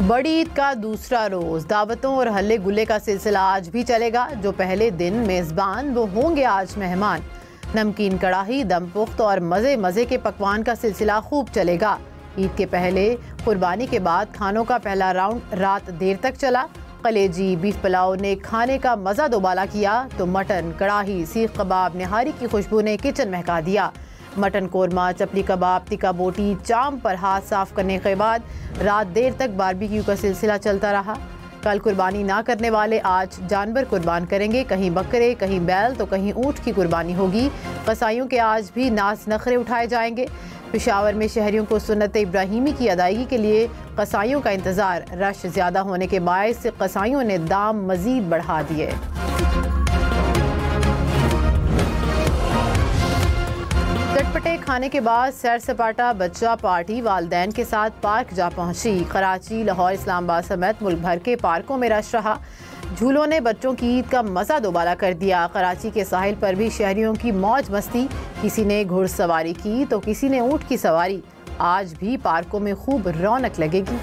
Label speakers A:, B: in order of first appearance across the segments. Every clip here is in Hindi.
A: बड़ी ईद का दूसरा रोज दावतों और हल्ले गुल्ले का सिलसिला आज भी चलेगा। जो पहले दिन मेजबान वो होंगे आज मेहमान। नमकीन कड़ाही, दम पुख्त और मजे मजे के पकवान का सिलसिला खूब चलेगा। ईद के पहले कुर्बानी के बाद खानों का पहला राउंड रात देर तक चला। कलेजी बीफ पुलाव ने खाने का मजा दोबाला किया तो मटन, कड़ाही, सीख कबाब, निहारी की खुशबू ने किचन महका दिया। मटन कोरमा, चपली कबाब, तिक्का बोटी, चाम पर हाथ साफ करने के बाद रात देर तक बारबेक्यू का सिलसिला चलता रहा। कल कुर्बानी ना करने वाले आज जानवर कुर्बान करेंगे। कहीं बकरे, कहीं बैल तो कहीं ऊँट की कुर्बानी होगी। कसाईयों के आज भी नाज नखरे उठाए जाएंगे। पेशावर में शहरियों को सुन्नत इब्राहिमी की अदायगी के लिए कसाईयों का इंतज़ार। रश ज़्यादा होने के बायस कसाईयों ने दाम मज़ीद बढ़ा दिए। चटपटे खाने के बाद सैर सपाटा बच्चा पार्टी वालदैन के साथ पार्क जा पहुंची। कराची, लाहौर, इस्लामाबाद समेत मुल्क भर के पार्कों में रश रहा। झूलों ने बच्चों की ईद का मजा दोबारा कर दिया। कराची के साहिल पर भी शहरियों की मौज मस्ती। किसी ने घुड़सवारी की तो किसी ने ऊँट की सवारी। आज भी पार्कों में खूब रौनक लगेगी।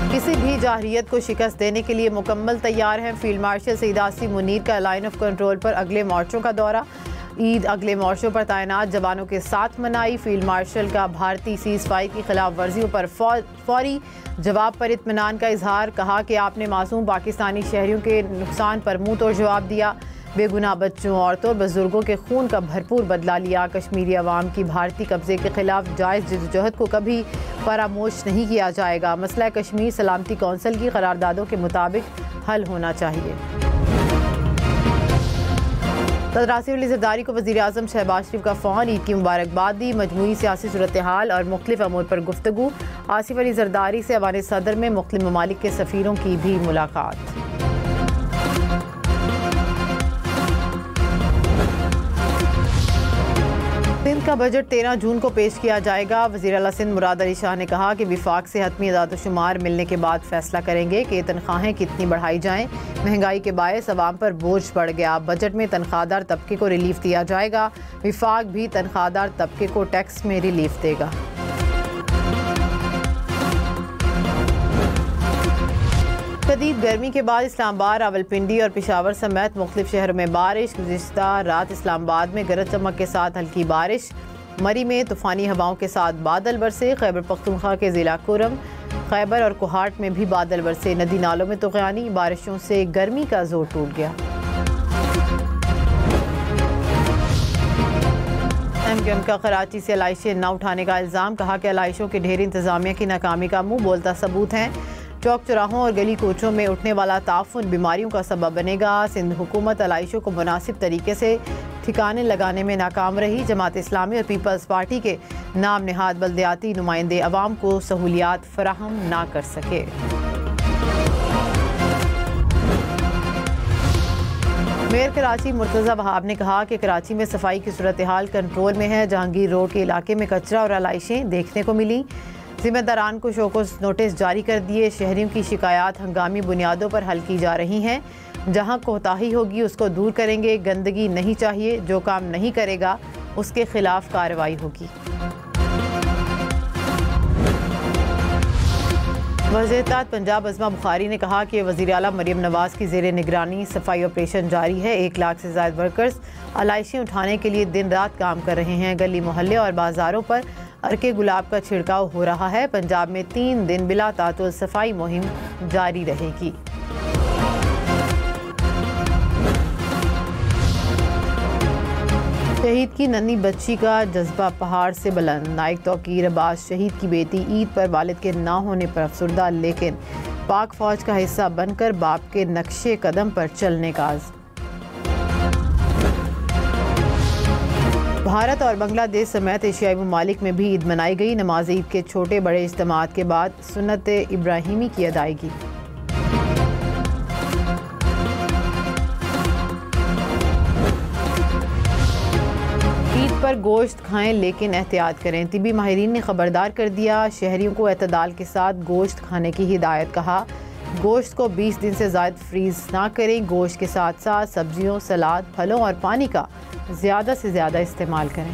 A: किसी भी जाहरियत को शिकस्त देने के लिए मुकम्मल तैयार हैं। फील्ड मार्शल सईद आसिम मुनीर का लाइन ऑफ कंट्रोल पर अगले मोर्चों का दौरा। ईद अगले मोर्चों पर तैनात जवानों के साथ मनाई। फील्ड मार्शल का भारतीय सीज़ फायर की खिलाफ वर्जियों पर फौरी जवाब पर इत्मीनान का इजहार। कहा कि आपने मासूम पाकिस्तानी शहरियों के नुकसान पर मुंह तोड़ जवाब दिया। बेगुनाह बच्चों, औरतों और बुजुर्गों के खून का भरपूर बदला लिया। कश्मीरी अवाम की भारतीय कब्जे के खिलाफ जायज़ जद्दोजहद को कभी फरामोश नहीं किया जाएगा। मसला कश्मीर सलामती कौंसिल की करारदादों के मुताबिक हल होना चाहिए। सदर आसिफ अली जरदारी को वज़ीर आज़म शहबाज शरीफ का फ़ोन, ईद की मुबारकबाद दी। मजमूई सियासी सूरत हाल और मुख्तलिफ अमूर पर गुफ्तगू। आसिफ अली जरदारी से अवान सदर में मुख्तलिफ ममालिक के सफ़ीरों की भी मुलाकात। सिंध का बजट 13 जून को पेश किया जाएगा। वज़ीर आला सिंध मुराद अली शाह ने कहा कि विफाक से हतमी अदाद-ओ-शुमार मिलने के बाद फैसला करेंगे कि तनख्वाहें कितनी बढ़ाई जाएं। महंगाई के बायस अवाम पर बोझ बढ़ गया। बजट में तनख्वाहदार तबके को रिलीफ दिया जाएगा। विफाक भी तनख्वाहदार तबके को टैक्स में रिलीफ देगा। शदीद गर्मी के बाद इस्लामाबाद, रावलपिंडी और पेशावर समेत मुख्तलिफ शहरों में बारिश। गुज़िश्ता रात इस्लामाबाद में गरज चमक के साथ हल्की बारिश। मरी में तूफ़ानी हवाओं के साथ बादल बरसे। खैबर पख्तूनख्वा के ज़िला कुरम, खैबर और कोहाट में भी बादल बरसे। नदी नालों में तुग़यानी। बारिशों से गर्मी का जोर टूट गया। एमक्यूएम का कराची से अलाइशें न उठाने का इल्ज़ाम। कहा कि अलाइशों के ढेर इंतज़ामिया की नाकामी का मुँह बोलता सबूत हैं। चौक चौराहों और गली कोचों में उठने वाला ताफुन बीमारियों का सबब बनेगा। सिंध हुकूमत अलाइशों को मुनासिब तरीके से ठिकाने लगाने में नाकाम रही। जमात इस्लामी और पीपल्स पार्टी के नाम निहाद बल्दियाती नुमाइंदे अवाम को सहूलियात फराहम ना कर सके। मेयर कराची मुर्तज़ा वहाब ने कहा कि कराची में सफाई की सूरत हाल कंट्रोल में है। जहांगीर रोड के इलाके में कचरा और अलाइशें देखने को मिली। जिम्मेदारान को शोकॉज नोटिस जारी कर दिए। शहरियों की शिकायत हंगामी बुनियादों पर हल की जा रही हैं। जहां कोताही होगी उसको दूर करेंगे। गंदगी नहीं चाहिए। जो काम नहीं करेगा उसके खिलाफ कार्रवाई होगी। वज़ीर-ए-इत्तेहाद पंजाब अज़मा बुखारी ने कहा कि वज़ीर आला मरियम नवाज़ की ज़ेर निगरानी सफाई ऑपरेशन जारी है। 1 लाख से ज़ायद वर्कर्स अलाइशें उठाने के लिए दिन रात काम कर रहे हैं। गली मोहल्ले और बाज़ारों पर अर्के गुलाब का छिड़काव हो रहा है। पंजाब में 3 दिन बिला तातुल सफाई मुहिम जारी रहेगी। शहीद की नन्ही बच्ची का जज्बा पहाड़ से बुलंद। नायक तौकीर अब्बास शहीद की बेटी ईद पर वालिद के ना होने पर अफसुर्दा, लेकिन पाक फौज का हिस्सा बनकर बाप के नक्शे कदम पर चलने का आज़म। भारत और बांग्लादेश समेत एशियाई ममालिक में भी ईद मनाई गई। नमाज ईद के छोटे बड़े इज्तिमात के बाद सुन्नत इब्राहिमी की अदायगी। ईद पर गोश्त खाएं लेकिन एहतियात करें। तिबी माहिरीन ने खबरदार कर दिया। शहरियों को एतदाल के साथ गोश्त खाने की हिदायत। कहा गोश्त को 20 दिन से ज़्यादा फ्रीज़ ना करें। गोश्त के साथ साथ सब्जियों, सलाद, फलों और पानी का ज़्यादा से ज़्यादा इस्तेमाल करें।